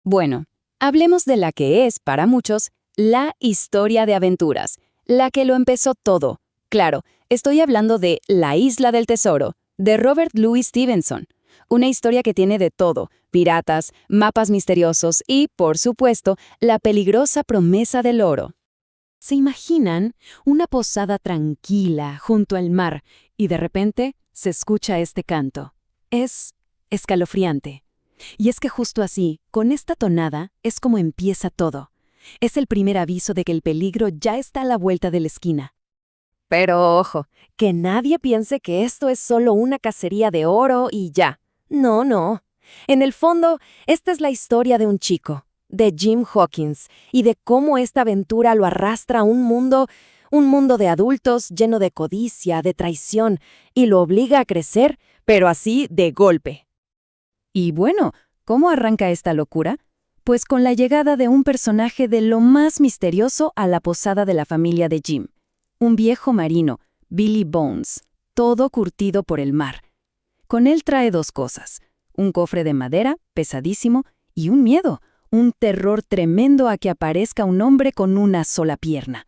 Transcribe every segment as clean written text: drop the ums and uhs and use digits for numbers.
Bueno, hablemos de la que es, para muchos, la historia de aventuras, la que lo empezó todo. Claro, estoy hablando de La Isla del Tesoro, de Robert Louis Stevenson. Una historia que tiene de todo: piratas, mapas misteriosos y, por supuesto, la peligrosa promesa del oro. ¿Se imaginan una posada tranquila junto al mar y de repente se escucha este canto? Es escalofriante. Y es que justo así, con esta tonada, es como empieza todo. Es el primer aviso de que el peligro ya está a la vuelta de la esquina. Pero ojo, que nadie piense que esto es solo una cacería de oro y ya. No, no. En el fondo, esta es la historia de un chico, de Jim Hawkins, y de cómo esta aventura lo arrastra a un mundo de adultos lleno de codicia, de traición, y lo obliga a crecer, pero así de golpe. Y bueno, ¿cómo arranca esta locura? Pues con la llegada de un personaje de lo más misterioso a la posada de la familia de Jim. Un viejo marino, Billy Bones, todo curtido por el mar. Con él trae dos cosas: un cofre de madera, pesadísimo, y un miedo, un terror tremendo a que aparezca un hombre con una sola pierna.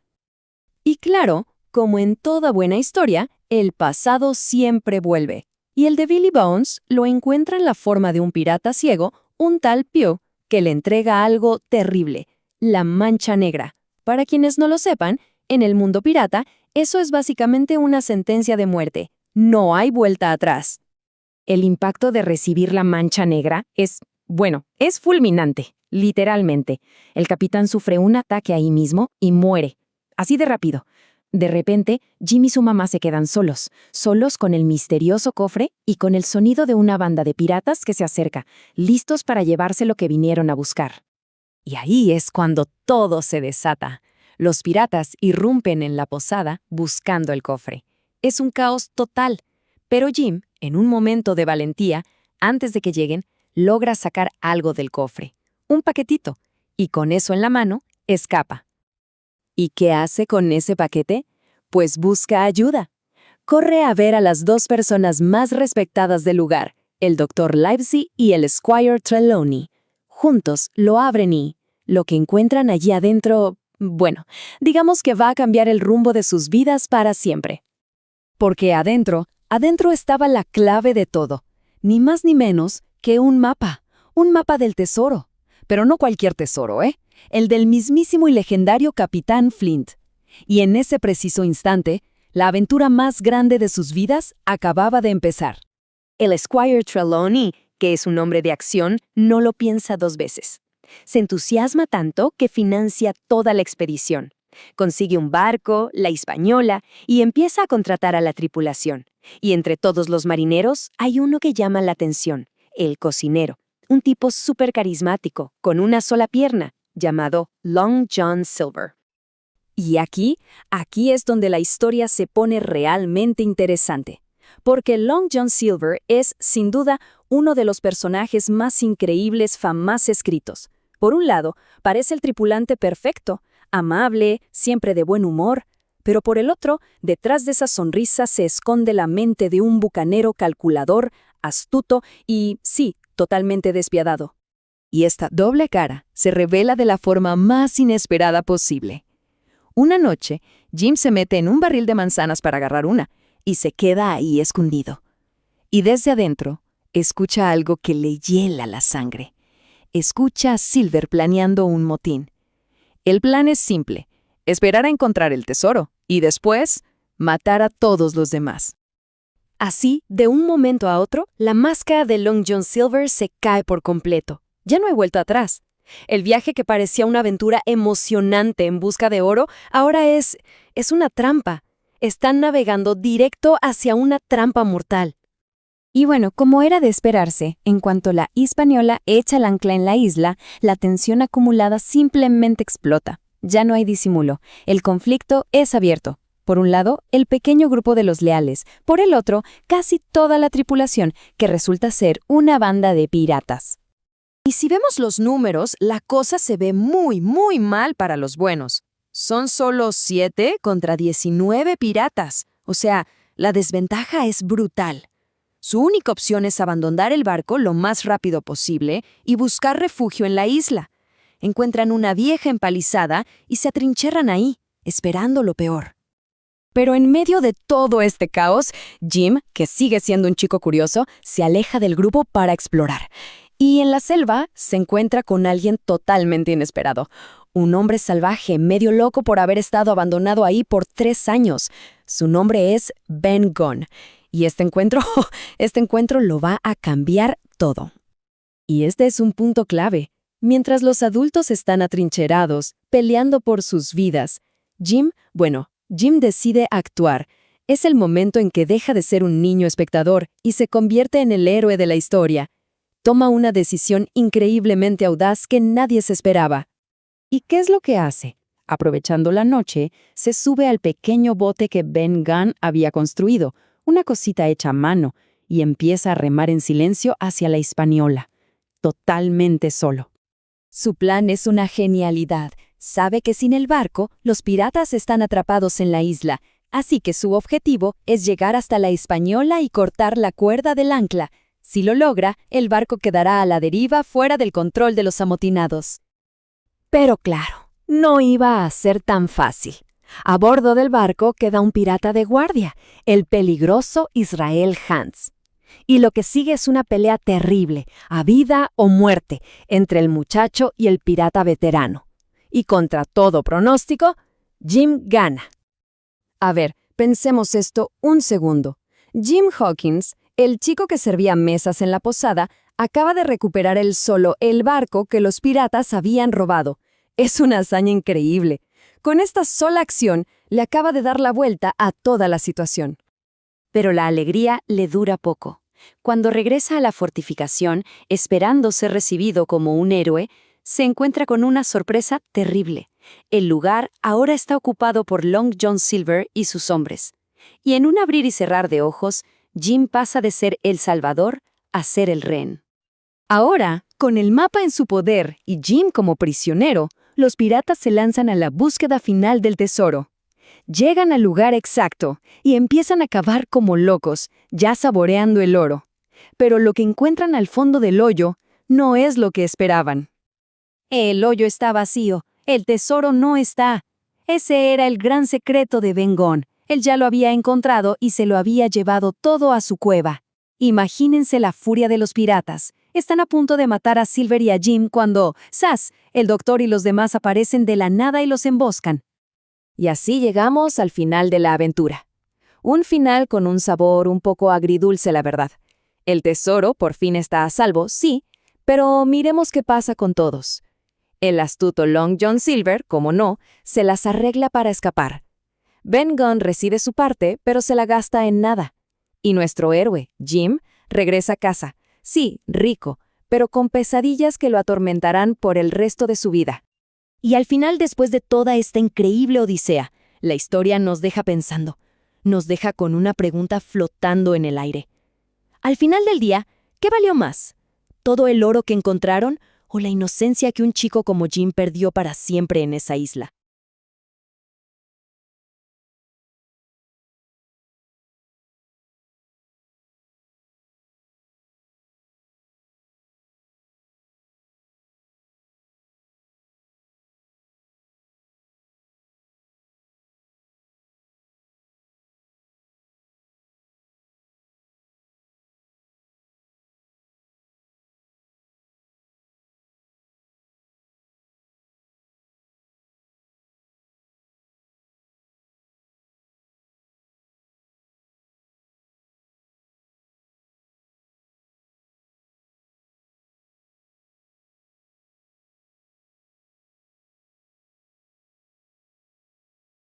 Y claro, como en toda buena historia, el pasado siempre vuelve. Y el de Billy Bones lo encuentra en la forma de un pirata ciego, un tal Pew, que le entrega algo terrible: la mancha negra. Para quienes no lo sepan, en el mundo pirata, eso es básicamente una sentencia de muerte. No hay vuelta atrás. El impacto de recibir la mancha negra es fulminante, literalmente. El capitán sufre un ataque ahí mismo y muere. Así de rápido. De repente, Jim y su mamá se quedan solos con el misterioso cofre y con el sonido de una banda de piratas que se acerca, listos para llevarse lo que vinieron a buscar. Y ahí es cuando todo se desata. Los piratas irrumpen en la posada buscando el cofre. Es un caos total, pero Jim, en un momento de valentía, antes de que lleguen, logra sacar algo del cofre, un paquetito, y con eso en la mano, escapa. ¿Y qué hace con ese paquete? Pues busca ayuda. Corre a ver a las dos personas más respetadas del lugar, el Dr. Livesey y el Squire Trelawney. Juntos lo abren y lo que encuentran allí adentro, digamos que va a cambiar el rumbo de sus vidas para siempre. Porque adentro estaba la clave de todo, ni más ni menos que un mapa del tesoro. Pero no cualquier tesoro, el del mismísimo y legendario Capitán Flint. Y en ese preciso instante, la aventura más grande de sus vidas acababa de empezar. El Squire Trelawney, que es un hombre de acción, no lo piensa dos veces. Se entusiasma tanto que financia toda la expedición. Consigue un barco, la Hispaniola, y empieza a contratar a la tripulación. Y entre todos los marineros hay uno que llama la atención: el cocinero. Un tipo súper carismático, con una sola pierna, llamado Long John Silver. Y aquí es donde la historia se pone realmente interesante. Porque Long John Silver es, sin duda, uno de los personajes más increíbles jamás escritos. Por un lado, parece el tripulante perfecto, amable, siempre de buen humor, pero por el otro, detrás de esa sonrisa se esconde la mente de un bucanero calculador, astuto y, sí, totalmente despiadado. Y esta doble cara se revela de la forma más inesperada posible. Una noche, Jim se mete en un barril de manzanas para agarrar una, y se queda ahí escondido. Y desde adentro, escucha algo que le hiela la sangre. Escucha a Silver planeando un motín. El plan es simple: esperar a encontrar el tesoro, y después, matar a todos los demás. Así, de un momento a otro, la máscara de Long John Silver se cae por completo. Ya no hay vuelta atrás. El viaje que parecía una aventura emocionante en busca de oro, ahora es una trampa. Están navegando directo hacia una trampa mortal. Y bueno, como era de esperarse, en cuanto la Hispaniola echa el ancla en la isla, la tensión acumulada simplemente explota. Ya no hay disimulo. El conflicto es abierto. Por un lado, el pequeño grupo de los leales. Por el otro, casi toda la tripulación, que resulta ser una banda de piratas. Y si vemos los números, la cosa se ve muy, muy mal para los buenos. Son solo 7 contra 19 piratas. O sea, la desventaja es brutal. Su única opción es abandonar el barco lo más rápido posible y buscar refugio en la isla. Encuentran una vieja empalizada y se atrincheran ahí, esperando lo peor. Pero en medio de todo este caos, Jim, que sigue siendo un chico curioso, se aleja del grupo para explorar. Y en la selva se encuentra con alguien totalmente inesperado. Un hombre salvaje, medio loco por haber estado abandonado ahí por 3 años. Su nombre es Ben Gunn. Y este encuentro lo va a cambiar todo. Y este es un punto clave. Mientras los adultos están atrincherados, peleando por sus vidas, Jim decide actuar. Es el momento en que deja de ser un niño espectador y se convierte en el héroe de la historia. Toma una decisión increíblemente audaz que nadie se esperaba. ¿Y qué es lo que hace? Aprovechando la noche, se sube al pequeño bote que Ben Gunn había construido, una cosita hecha a mano, y empieza a remar en silencio hacia la Hispaniola, totalmente solo. Su plan es una genialidad. Sabe que sin el barco, los piratas están atrapados en la isla, así que su objetivo es llegar hasta la Hispaniola y cortar la cuerda del ancla. Si lo logra, el barco quedará a la deriva fuera del control de los amotinados. Pero claro, no iba a ser tan fácil. A bordo del barco queda un pirata de guardia, el peligroso Israel Hands. Y lo que sigue es una pelea terrible, a vida o muerte, entre el muchacho y el pirata veterano. Y contra todo pronóstico, Jim gana. A ver, pensemos esto un segundo. Jim Hawkins, el chico que servía mesas en la posada, acaba de recuperar él solo el barco que los piratas habían robado. Es una hazaña increíble. Con esta sola acción, le acaba de dar la vuelta a toda la situación. Pero la alegría le dura poco. Cuando regresa a la fortificación, esperando ser recibido como un héroe, se encuentra con una sorpresa terrible. El lugar ahora está ocupado por Long John Silver y sus hombres. Y en un abrir y cerrar de ojos, Jim pasa de ser el salvador a ser el rehén. Ahora, con el mapa en su poder y Jim como prisionero, los piratas se lanzan a la búsqueda final del tesoro. Llegan al lugar exacto y empiezan a cavar como locos, ya saboreando el oro. Pero lo que encuentran al fondo del hoyo no es lo que esperaban. El hoyo está vacío, el tesoro no está. Ese era el gran secreto de Ben Gunn. Él ya lo había encontrado y se lo había llevado todo a su cueva. Imagínense la furia de los piratas. Están a punto de matar a Silver y a Jim cuando, ¡zas!, el doctor y los demás aparecen de la nada y los emboscan. Y así llegamos al final de la aventura. Un final con un sabor un poco agridulce, la verdad. El tesoro por fin está a salvo, sí, pero miremos qué pasa con todos. El astuto Long John Silver, como no, se las arregla para escapar. Ben Gunn recibe su parte, pero se la gasta en nada. Y nuestro héroe, Jim, regresa a casa. Sí, rico, pero con pesadillas que lo atormentarán por el resto de su vida. Y al final, después de toda esta increíble odisea, la historia nos deja pensando. Nos deja con una pregunta flotando en el aire. Al final del día, ¿qué valió más? ¿Todo el oro que encontraron o la inocencia que un chico como Jim perdió para siempre en esa isla?